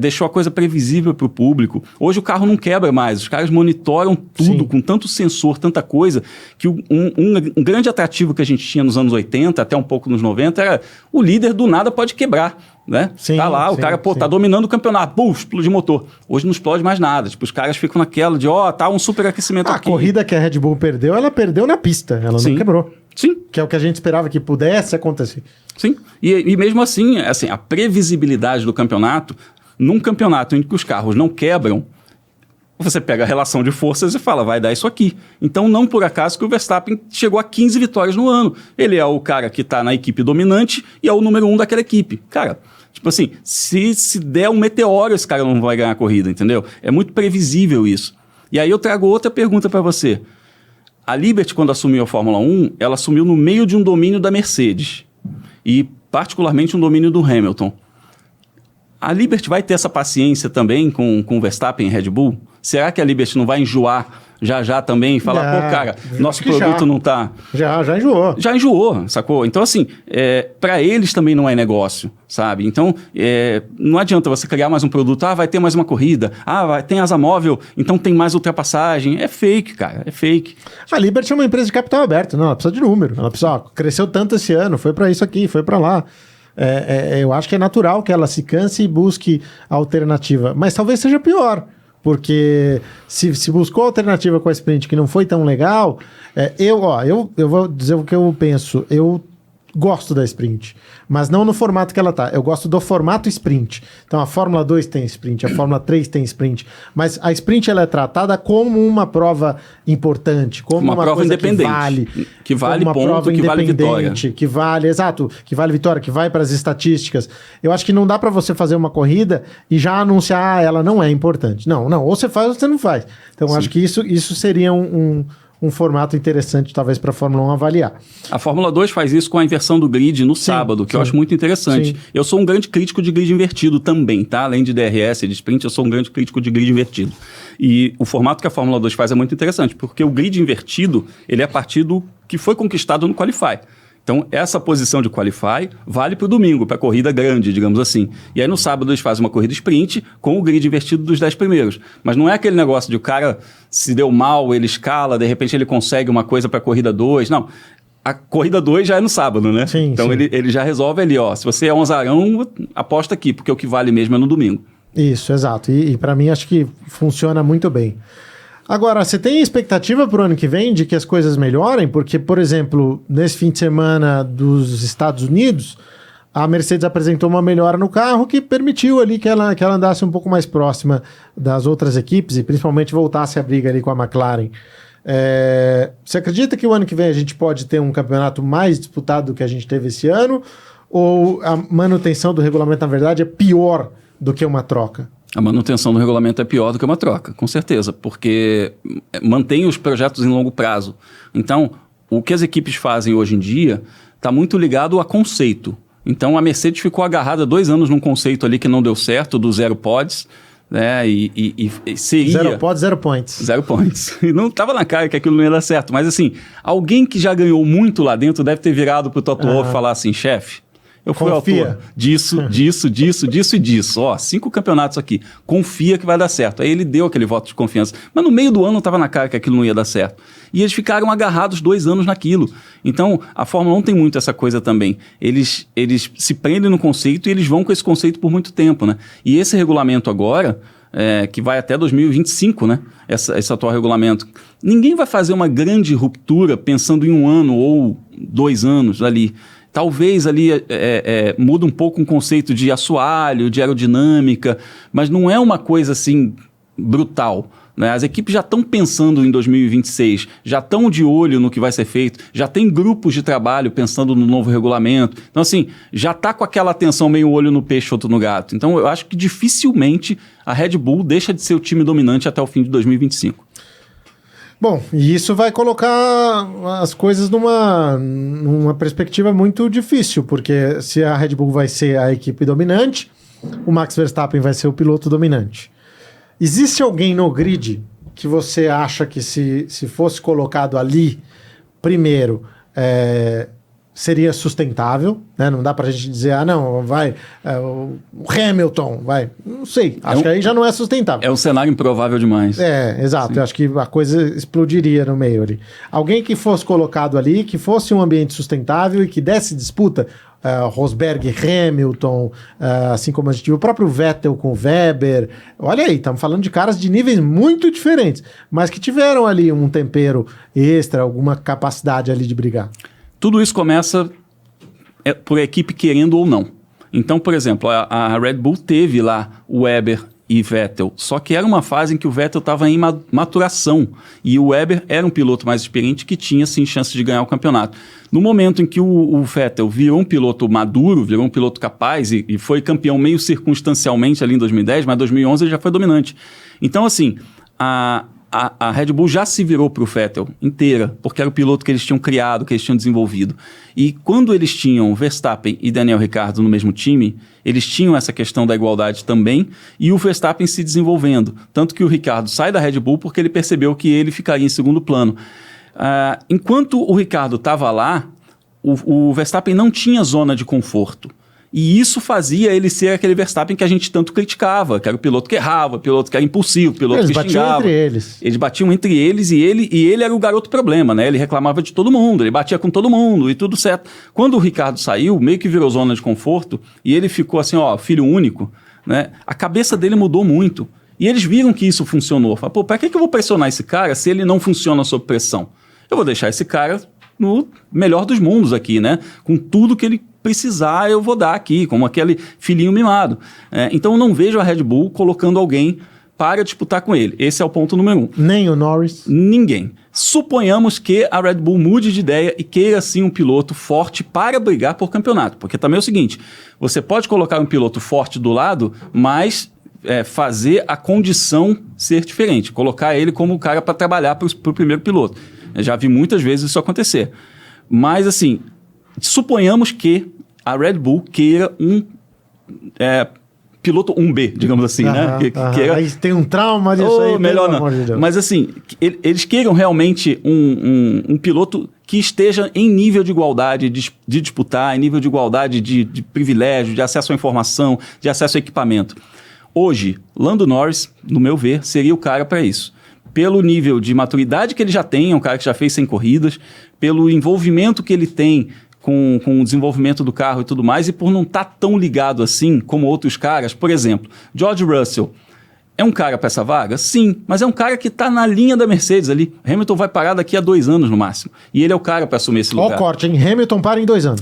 S2: deixou a coisa previsível para o público. Hoje o carro não quebra mais, os caras monitoram tudo, sim, com tanto sensor, tanta coisa, que um grande atrativo que a gente tinha nos anos 80, até um pouco nos 90, era o líder do nada pode quebrar. Né?
S1: Sim,
S2: tá lá, o cara, tá dominando o campeonato, explode motor. Hoje não explode mais nada. Tipo, os caras ficam naquela de, tá um superaquecimento aqui.
S1: A corrida que a Red Bull perdeu, ela perdeu na pista, ela não quebrou.
S2: Sim.
S1: Que é o que a gente esperava que pudesse acontecer.
S2: Sim, e mesmo assim, a previsibilidade do campeonato, num campeonato em que os carros não quebram, você pega a relação de forças e fala, vai dar isso aqui. Então, não por acaso que o Verstappen chegou a 15 vitórias no ano. Ele é o cara que está na equipe dominante e é o número 1 daquela equipe. Cara, tipo assim, se der um meteoro, esse cara não vai ganhar a corrida, entendeu? É muito previsível isso. E aí eu trago outra pergunta para você. A Liberty, quando assumiu a Fórmula 1, ela assumiu no meio de um domínio da Mercedes. E particularmente um domínio do Hamilton. A Liberty vai ter essa paciência também com o Verstappen e Red Bull? Será que a Liberty não vai enjoar já também e falar, pô, cara, nosso produto não tá...
S1: Já enjoou.
S2: Já enjoou, sacou? Então, assim, para eles também não é negócio, sabe? Então, não adianta você criar mais um produto, vai ter mais uma corrida, tem asa móvel, então tem mais ultrapassagem. É fake, cara, é fake.
S1: A Liberty é uma empresa de capital aberto, não, ela precisa de número. Ela precisa, cresceu tanto esse ano, foi para isso aqui, foi para lá. Eu acho que é natural que ela se canse e busque alternativa, mas talvez seja pior. Porque se buscou alternativa com a sprint que não foi tão legal, eu vou dizer o que eu penso. Eu gosto da sprint, mas não no formato que ela tá. Eu gosto do formato sprint. Então a Fórmula 2 tem sprint, a Fórmula 3 tem sprint, mas a sprint ela é tratada como uma prova importante, como uma
S2: prova
S1: coisa
S2: independente, que vale
S1: uma
S2: ponto,
S1: prova
S2: que vale vitória,
S1: que vale, exato, que vale vitória, que vai para as estatísticas. Eu acho que não dá para você fazer uma corrida e já anunciar ela não é importante. Não, ou você faz ou você não faz. Então eu acho que isso seria um formato interessante, talvez, para a Fórmula 1 avaliar.
S2: A Fórmula 2 faz isso com a inversão do grid no sábado, que eu acho muito interessante. Sim. Eu sou um grande crítico de grid invertido também, tá? Além de DRS e de sprint, eu sou um grande crítico de grid invertido. E o formato que a Fórmula 2 faz é muito interessante, porque o grid invertido, ele é a partir do que foi conquistado no Qualify. Então, essa posição de Qualify vale para o domingo, para a corrida grande, digamos assim. E aí, no sábado, eles fazem uma corrida sprint com o grid invertido dos 10 primeiros. Mas não é aquele negócio de o cara se deu mal, ele escala, de repente ele consegue uma coisa para a corrida 2. Não. A corrida 2 já é no sábado, né?
S1: Sim,
S2: então,
S1: sim.
S2: Ele já resolve ali, ó. Se você é um azarão, aposta aqui, porque o que vale mesmo é no domingo.
S1: Isso, exato. E para mim, acho que funciona muito bem. Agora, você tem expectativa para o ano que vem de que as coisas melhorem? Porque, por exemplo, nesse fim de semana dos Estados Unidos, a Mercedes apresentou uma melhora no carro que permitiu ali que ela andasse um pouco mais próxima das outras equipes e principalmente voltasse a briga ali com a McLaren. Você acredita que o ano que vem a gente pode ter um campeonato mais disputado do que a gente teve esse ano? Ou a manutenção do regulamento, na verdade, é pior do que uma troca?
S2: A manutenção do regulamento é pior do que uma troca, com certeza, porque mantém os projetos em longo prazo. Então, o que as equipes fazem hoje em dia está muito ligado a conceito. Então, a Mercedes ficou agarrada 2 anos num conceito ali que não deu certo, do zero pods, né? E seria...
S1: Zero pods, zero points.
S2: Zero points. E não estava na cara que aquilo não ia dar certo. Mas, assim, alguém que já ganhou muito lá dentro deve ter virado para o Toto Wolff e falar assim, chefe, eu fui autor disso e disso. Ó, 5 campeonatos aqui. Confia que vai dar certo. Aí ele deu aquele voto de confiança. Mas no meio do ano estava na cara que aquilo não ia dar certo. E eles ficaram agarrados 2 anos naquilo. Então, a Fórmula 1 tem muito essa coisa também. Eles se prendem no conceito e eles vão com esse conceito por muito tempo, né? E esse regulamento agora, que vai até 2025, né? Esse atual regulamento. Ninguém vai fazer uma grande ruptura pensando em 1 ano ou 2 anos ali. Talvez ali muda um pouco o conceito de assoalho, de aerodinâmica, mas não é uma coisa assim brutal, né? As equipes já estão pensando em 2026, já estão de olho no que vai ser feito, já tem grupos de trabalho pensando no novo regulamento. Então, assim, já está com aquela atenção meio olho no peixe, outro no gato. Então, eu acho que dificilmente a Red Bull deixa de ser o time dominante até o fim de 2025.
S1: Bom, e isso vai colocar as coisas numa perspectiva muito difícil, porque se a Red Bull vai ser a equipe dominante, o Max Verstappen vai ser o piloto dominante. Existe alguém no grid que você acha que se fosse colocado ali, primeiro, seria sustentável, né? Não dá pra gente dizer, não, vai, o Hamilton, vai, não sei, acho que aí já não é sustentável.
S2: É um cenário improvável demais.
S1: Exato, eu acho que a coisa explodiria no meio ali. Alguém que fosse colocado ali, que fosse um ambiente sustentável e que desse disputa, Rosberg, Hamilton, assim como a gente viu o próprio Vettel com o Weber, olha aí, estamos falando de caras de níveis muito diferentes, mas que tiveram ali um tempero extra, alguma capacidade ali de brigar.
S2: Tudo isso começa por equipe querendo ou não. Então, por exemplo, a Red Bull teve lá o Weber e Vettel, só que era uma fase em que o Vettel estava em maturação e o Weber era um piloto mais experiente que tinha, sim, chance de ganhar o campeonato. No momento em que o Vettel virou um piloto maduro, virou um piloto capaz e foi campeão meio circunstancialmente ali em 2010, mas em 2011 ele já foi dominante. Então, assim, a Red Bull já se virou para o Vettel inteira, porque era o piloto que eles tinham criado, que eles tinham desenvolvido. E quando eles tinham Verstappen e Daniel Ricciardo no mesmo time, eles tinham essa questão da igualdade também, e o Verstappen se desenvolvendo. Tanto que o Ricciardo sai da Red Bull porque ele percebeu que ele ficaria em segundo plano. Enquanto o Ricciardo estava lá, o Verstappen não tinha zona de conforto. E isso fazia ele ser aquele Verstappen que a gente tanto criticava, que era o piloto que errava, o piloto que era impulsivo, o piloto que xingava. Eles batiam entre eles e ele era o garoto problema, né? Ele reclamava de todo mundo, ele batia com todo mundo e tudo certo. Quando o Ricciardo saiu, meio que virou zona de conforto e ele ficou assim, filho único, né? A cabeça dele mudou muito. E eles viram que isso funcionou. Falaram, pra que eu vou pressionar esse cara se ele não funciona sob pressão? Eu vou deixar esse cara no melhor dos mundos aqui, né? Com tudo que ele precisar, eu vou dar aqui, como aquele filhinho mimado. Então eu não vejo a Red Bull colocando alguém para disputar com ele. Esse é o ponto número 1.
S1: Nem o Norris?
S2: Ninguém. Suponhamos que a Red Bull mude de ideia e queira sim um piloto forte para brigar por campeonato. Porque também é o seguinte, você pode colocar um piloto forte do lado, mas fazer a condição ser diferente. Colocar ele como o cara para trabalhar para o primeiro piloto. Eu já vi muitas vezes isso acontecer. Mas assim, suponhamos que a Red Bull queira um piloto 1B, digamos assim, né?
S1: Aí tem um trauma disso aí.
S2: Melhor não. De Mas assim, eles queiram realmente um piloto que esteja em nível de igualdade de disputar, em nível de igualdade de privilégio, de acesso à informação, de acesso ao equipamento. Hoje, Lando Norris, no meu ver, seria o cara para isso. Pelo nível de maturidade que ele já tem, é um cara que já fez 100 corridas, pelo envolvimento que ele tem com o desenvolvimento do carro e tudo mais, e por não estar tão ligado assim como outros caras. Por exemplo, George Russell é um cara para essa vaga? Sim, mas é um cara que está na linha da Mercedes ali. Hamilton vai parar daqui a 2 anos no máximo. E ele é o cara para assumir esse lugar.
S1: Olha o corte, hein? Hamilton para em 2 anos.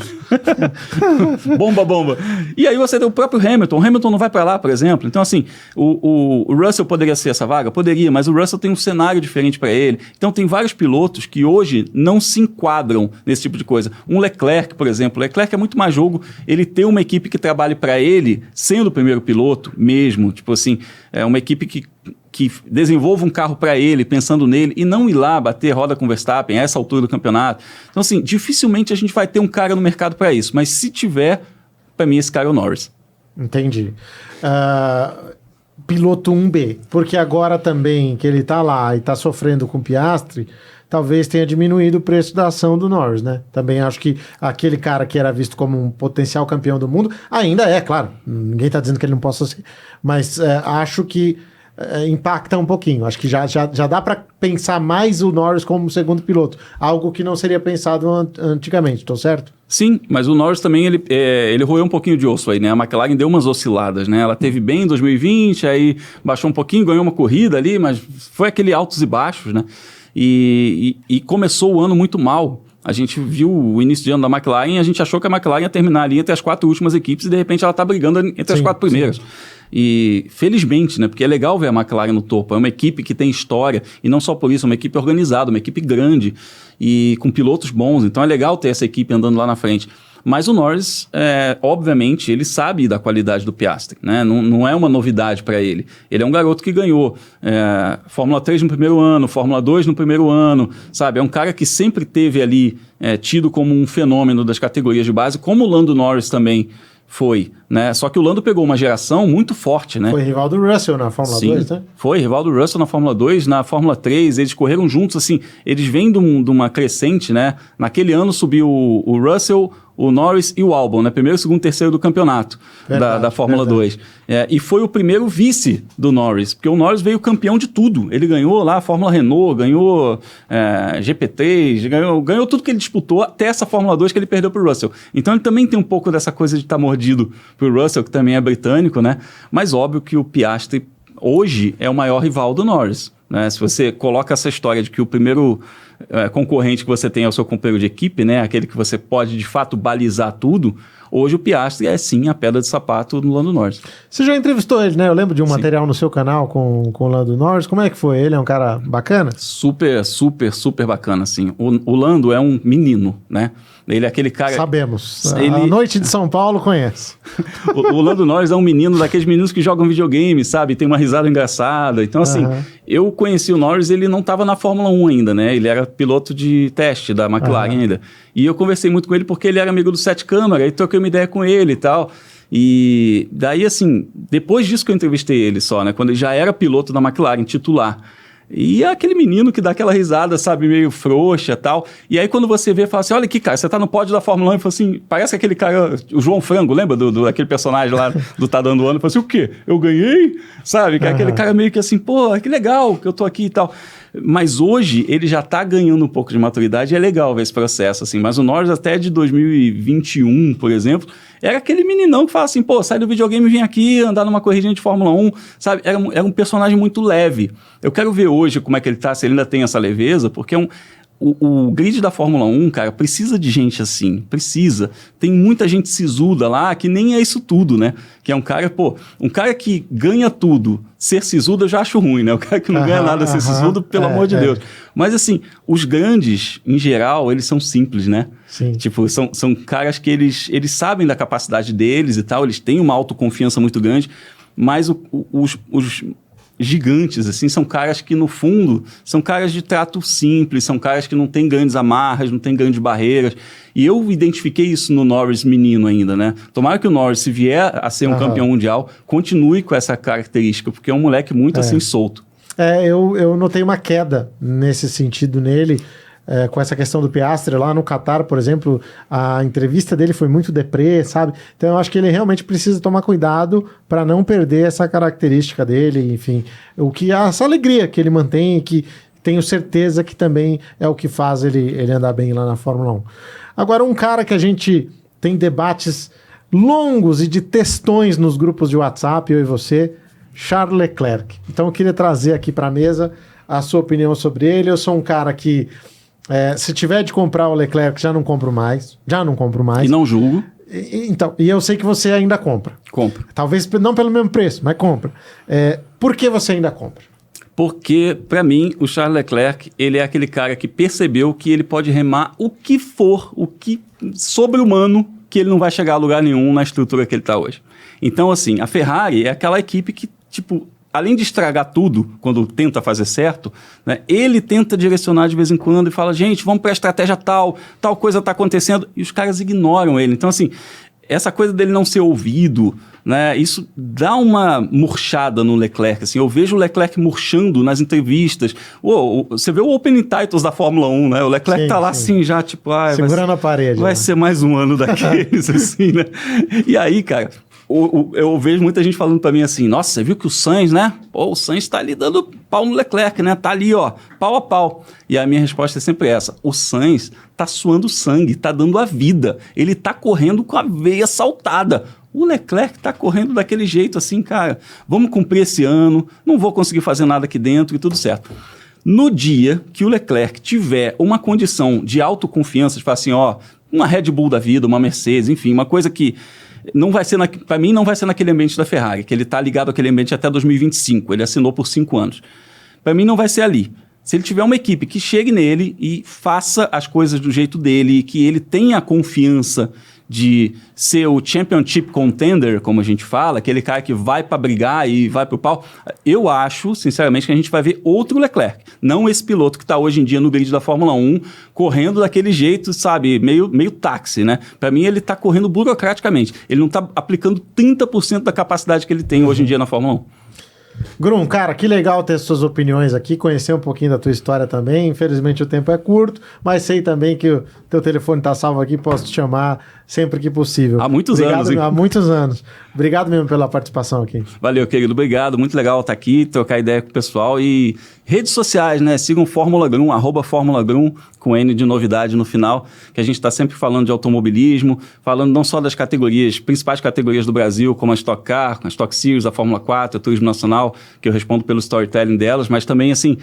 S2: Bomba. E aí você tem o próprio Hamilton. O Hamilton não vai para lá, por exemplo. Então, assim, o Russell poderia ser essa vaga? Poderia, mas o Russell tem um cenário diferente para ele. Então, tem vários pilotos que hoje não se enquadram nesse tipo de coisa. Um Leclerc, por exemplo. O Leclerc é muito mais jogo ele ter uma equipe que trabalhe para ele, sendo o primeiro piloto mesmo. Tipo assim, uma equipe que desenvolva um carro para ele, pensando nele, e não ir lá bater roda com o Verstappen a essa altura do campeonato. Então, assim, dificilmente a gente vai ter um cara no mercado para isso. Mas se tiver, para mim, esse cara é o Norris.
S1: Entendi. Piloto 1B, porque agora também que ele tá lá e tá sofrendo com o Piastri, talvez tenha diminuído o preço da ação do Norris, né? Também acho que aquele cara que era visto como um potencial campeão do mundo, ainda é, claro, ninguém tá dizendo que ele não possa ser, mas acho que impacta um pouquinho. Acho que já dá para pensar mais o Norris como segundo piloto, algo que não seria pensado antigamente, tô certo?
S2: Sim, mas o Norris também, ele roeu um pouquinho de osso aí, né? A McLaren deu umas osciladas, né? Ela teve bem em 2020, aí baixou um pouquinho, ganhou uma corrida ali, mas foi aquele altos e baixos, né? E começou o ano muito mal. A gente viu o início de ano da McLaren e a gente achou que a McLaren ia terminar ali entre as 4 últimas equipes e de repente ela está brigando entre as 4 primeiras. Sim. E felizmente, né? Porque é legal ver a McLaren no topo. É uma equipe que tem história e não só por isso, é uma equipe organizada, uma equipe grande e com pilotos bons. Então é legal ter essa equipe andando lá na frente. Mas o Norris, obviamente, ele sabe da qualidade do Piastri, né? Não é uma novidade para ele. Ele é um garoto que ganhou Fórmula 3 no primeiro ano, Fórmula 2 no primeiro ano, sabe? É um cara que sempre teve ali tido como um fenômeno das categorias de base, como o Lando Norris também foi, né? Só que o Lando pegou uma geração muito forte, né?
S1: Foi rival do Russell na Fórmula 2, né?
S2: Foi rival do Russell na Fórmula 2, na Fórmula 3, eles correram juntos, assim, eles vêm de uma crescente, né? Naquele ano subiu o Russell, o Norris e o Albon, né? Primeiro, segundo, terceiro do campeonato da Fórmula 2. E foi o primeiro vice do Norris, porque o Norris veio campeão de tudo. Ele ganhou lá a Fórmula Renault, ganhou GP3, ganhou tudo que ele disputou, até essa Fórmula 2 que ele perdeu para o Russell. Então ele também tem um pouco dessa coisa de estar mordido para o Russell, que também é britânico, né? Mas óbvio que o Piastri hoje é o maior rival do Norris, né? Se você coloca essa história de que o primeiro concorrente que você tem é o seu companheiro de equipe, né? Aquele que você pode de fato balizar tudo. Hoje o Piastri é sim a pedra de sapato no Lando Norris.
S1: Você já entrevistou ele, né? Eu lembro de um material no seu canal com o Lando Norris. Como é que foi? Ele é um cara bacana?
S2: Super bacana, assim. O Lando é um menino, né? Ele é aquele cara...
S1: Sabemos. A noite de São Paulo conhece.
S2: o Lando Norris é um menino daqueles meninos que jogam videogame, sabe? Tem uma risada engraçada. Então, assim, eu conheci o Norris, ele não estava na Fórmula 1 ainda, né? Ele era piloto de teste da McLaren ainda. E eu conversei muito com ele porque ele era amigo do Sete Câmara, e troquei uma ideia com ele e tal. E daí, assim, depois disso que eu entrevistei ele só, né? Quando ele já era piloto da McLaren, titular. E é aquele menino que dá aquela risada, sabe, meio frouxa e tal. E aí quando você vê, fala assim, olha aqui, cara, você tá no pódio da Fórmula 1 e fala assim, parece aquele cara, o João Frango, lembra daquele personagem lá do Tá Dando Ano? Fala assim, o quê? Eu ganhei? Sabe? Que é aquele cara meio que assim, pô, que legal que eu tô aqui e tal. Mas hoje ele já tá ganhando um pouco de maturidade e é legal ver esse processo, assim. Mas o Norris até de 2021, por exemplo, era aquele meninão que fala assim, pô, sai do videogame e vem aqui andar numa corridinha de Fórmula 1, sabe? Era um personagem muito leve. Eu quero ver hoje como é que ele tá, se ele ainda tem essa leveza, porque o grid da Fórmula 1, cara, precisa de gente assim, precisa. Tem muita gente sisuda lá que nem é isso tudo, né? Que é um cara, um cara que ganha tudo, ser sisudo eu já acho ruim, né? O cara que não ganha nada ser sisudo, pelo amor de Deus. Mas assim, os grandes, em geral, eles são simples, né?
S1: Sim.
S2: Tipo, são caras que eles sabem da capacidade deles e tal, eles têm uma autoconfiança muito grande, mas os gigantes, assim, são caras que, no fundo, são caras de trato simples, são caras que não têm grandes amarras, não têm grandes barreiras. E eu identifiquei isso no Norris menino ainda, né? Tomara que o Norris, se vier a ser um campeão mundial, continue com essa característica, porque é um moleque muito, assim, solto.
S1: Eu notei uma queda nesse sentido nele, com essa questão do Piastri lá no Qatar, por exemplo, a entrevista dele foi muito deprê, sabe? Então eu acho que ele realmente precisa tomar cuidado para não perder essa característica dele, enfim, essa alegria que ele mantém e que tenho certeza que também é o que faz ele andar bem lá na Fórmula 1. Agora, um cara que a gente tem debates longos e de textões nos grupos de WhatsApp, eu e você, Charles Leclerc. Então eu queria trazer aqui para a mesa a sua opinião sobre ele. Eu sou um cara que se tiver de comprar o Leclerc, já não compro mais.
S2: E não julgo.
S1: E eu sei que você ainda compra.
S2: Compro.
S1: Talvez não pelo mesmo preço, mas compra. Por que você ainda compra?
S2: Porque, para mim, o Charles Leclerc, ele é aquele cara que percebeu que ele pode remar o que for, o que sobre-humano, que ele não vai chegar a lugar nenhum na estrutura que ele está hoje. Então, assim, a Ferrari é aquela equipe que, tipo, além de estragar tudo, quando tenta fazer certo, né, ele tenta direcionar de vez em quando e fala, gente, vamos para a estratégia tal coisa está acontecendo, e os caras ignoram ele. Então, assim, essa coisa dele não ser ouvido, né, isso dá uma murchada no Leclerc. Assim, eu vejo o Leclerc murchando nas entrevistas. Você vê o Opening Titles da Fórmula 1, né? O Leclerc tá lá assim já, tipo...
S1: segurando a parede.
S2: Vai ser mais um ano daqueles, assim, né? E aí, cara... Eu vejo muita gente falando pra mim assim, nossa, você viu que o Sainz, né? O Sainz tá ali dando pau no Leclerc, né? Tá ali, ó, pau a pau. E a minha resposta é sempre essa, o Sainz tá suando sangue, tá dando a vida. Ele tá correndo com a veia saltada. O Leclerc tá correndo daquele jeito assim, cara, vamos cumprir esse ano, não vou conseguir fazer nada aqui dentro e tudo certo. No dia que o Leclerc tiver uma condição de autoconfiança, de falar assim, ó, uma Red Bull da vida, uma Mercedes, enfim, uma coisa que não vai ser, para mim, não vai ser naquele ambiente da Ferrari, que ele está ligado àquele ambiente até 2025, ele assinou por 5 anos. Para mim, não vai ser ali. Se ele tiver uma equipe que chegue nele e faça as coisas do jeito dele, e que ele tenha a confiança de ser o championship contender, como a gente fala, aquele cara que vai para brigar e vai para o pau, eu acho, sinceramente, que a gente vai ver outro Leclerc, não esse piloto que está hoje em dia no grid da Fórmula 1, correndo daquele jeito, sabe, meio táxi, né? Para mim, ele está correndo burocraticamente, ele não está aplicando 30% da capacidade que ele tem hoje em dia na Fórmula 1.
S1: Grum, cara, que legal ter suas opiniões aqui, conhecer um pouquinho da tua história também. Infelizmente o tempo é curto, mas sei também que o teu telefone está salvo aqui, posso te chamar sempre que possível.
S2: Há muitos anos, hein?
S1: Há muitos anos. Obrigado mesmo pela participação aqui.
S2: Valeu, querido. Obrigado. Muito legal estar aqui, trocar ideia com o pessoal. E redes sociais, né? Sigam Fórmula Grum, @Fórmula Grum, com N de novidade no final, que a gente está sempre falando de automobilismo, falando não só das categorias, principais categorias do Brasil, como a Stock Car, a Stock Series, a Fórmula 4, a Turismo Nacional, que eu respondo pelo storytelling delas, mas também, assim,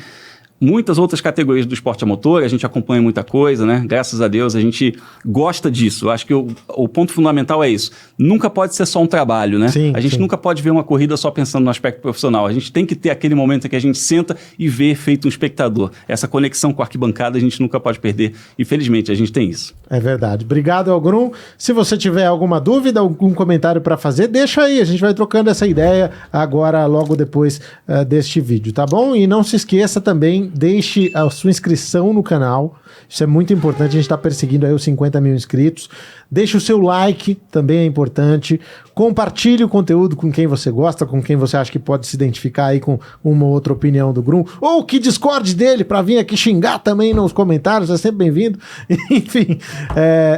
S2: muitas outras categorias do esporte a motor, a gente acompanha muita coisa, né? Graças a Deus, a gente gosta disso. Eu acho que o ponto fundamental é isso. Nunca pode ser só um trabalho, né?
S1: Sim,
S2: a gente nunca pode ver uma corrida só pensando no aspecto profissional. A gente tem que ter aquele momento em que a gente senta e vê feito um espectador. Essa conexão com a arquibancada a gente nunca pode perder. E felizmente a gente tem isso.
S1: É verdade. Obrigado, Grum. Se você tiver alguma dúvida, algum comentário para fazer, deixa aí. A gente vai trocando essa ideia agora, logo depois deste vídeo, tá bom? E não se esqueça também, deixe a sua inscrição no canal. Isso é muito importante, a gente está perseguindo aí os 50 mil inscritos. Deixe o seu like, também é importante. Compartilhe o conteúdo com quem você gosta, com quem você acha que pode se identificar aí com uma ou outra opinião do Grum. Ou que discorde dele para vir aqui xingar também nos comentários, é sempre bem-vindo. Enfim,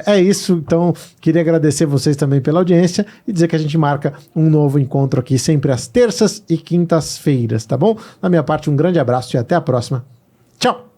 S1: é isso. Então, queria agradecer vocês também pela audiência e dizer que a gente marca um novo encontro aqui sempre às terças e quintas-feiras, tá bom? Da minha parte, um grande abraço e até a próxima. Tchau!